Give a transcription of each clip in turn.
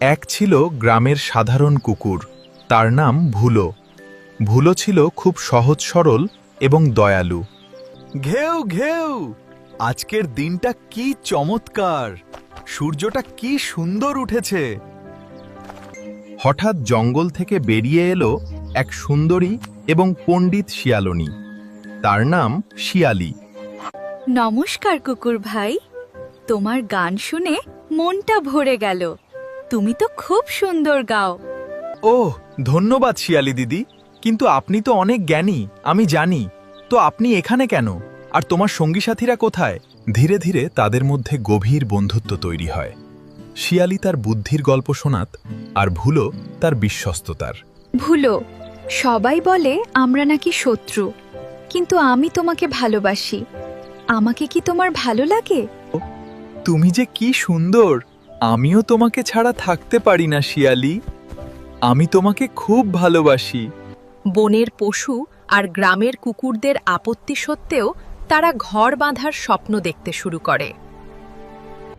এক ছিল গ্রামের সাধারণ কুকুর, তার নাম ভুলো। ভুলো ছিল খুব সহজ সরল এবং দয়ালু। ঘেউ ঘেউ, আজকের দিনটা কি চমৎকার! সূর্যটা কি সুন্দর উঠেছে। হঠাৎ জঙ্গল থেকে বেরিয়ে এলো এক সুন্দরী এবং পণ্ডিত শিয়ালনী। তার নাম শিয়ালি। নমস্কার কুকুর ভাই, তোমার গান শুনে মনটা ভরে গেল। তুমি তো খুব সুন্দর গাও। ওহ, ধন্যবাদ শিয়ালি দিদি, কিন্তু আপনি তো অনেক জ্ঞানী, আমি জানি। তো আপনি এখানে কেন? আর তোমার সঙ্গী সাথীরা কোথায়? ধীরে ধীরে তাদের মধ্যে গভীর বন্ধুত্ব তৈরি হয়। শিয়ালি তার বুদ্ধির গল্প শোনাত, আর ভুলো তার বিশ্বস্ততার। ভুলো, সবাই বলে আমরা নাকি শত্রু, কিন্তু আমি তোমাকে ভালোবাসি। আমাকে কি তোমার ভালো লাগে? তুমি যে কি সুন্দর! আমিও তোমাকে ছাড়া থাকতে পারি না শিয়ালি। আমি তোমাকে খুব ভালোবাসি। বনের পশু আর গ্রামের কুকুরদের আপত্তি সত্ত্বেও তারা ঘর বাঁধার স্বপ্ন দেখতে শুরু করে।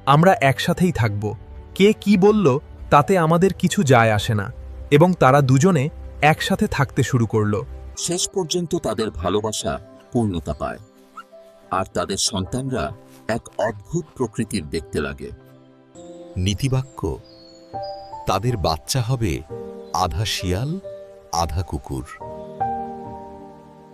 আমরা একসাথেই থাকব, কে কি বলল তাতে আমাদের কিছু যায় আসে না। এবং তারা দুজনে একসাথে থাকতে শুরু করলো। শেষ পর্যন্ত তাদের ভালোবাসা পূর্ণতা পায়, আর তাদের সন্তানরা এক অদ্ভুত প্রকৃতির দেখতে লাগে। নীতিবাক্য: তাদের বাচ্চা হবে আধা শিয়াল আধা কুকুর।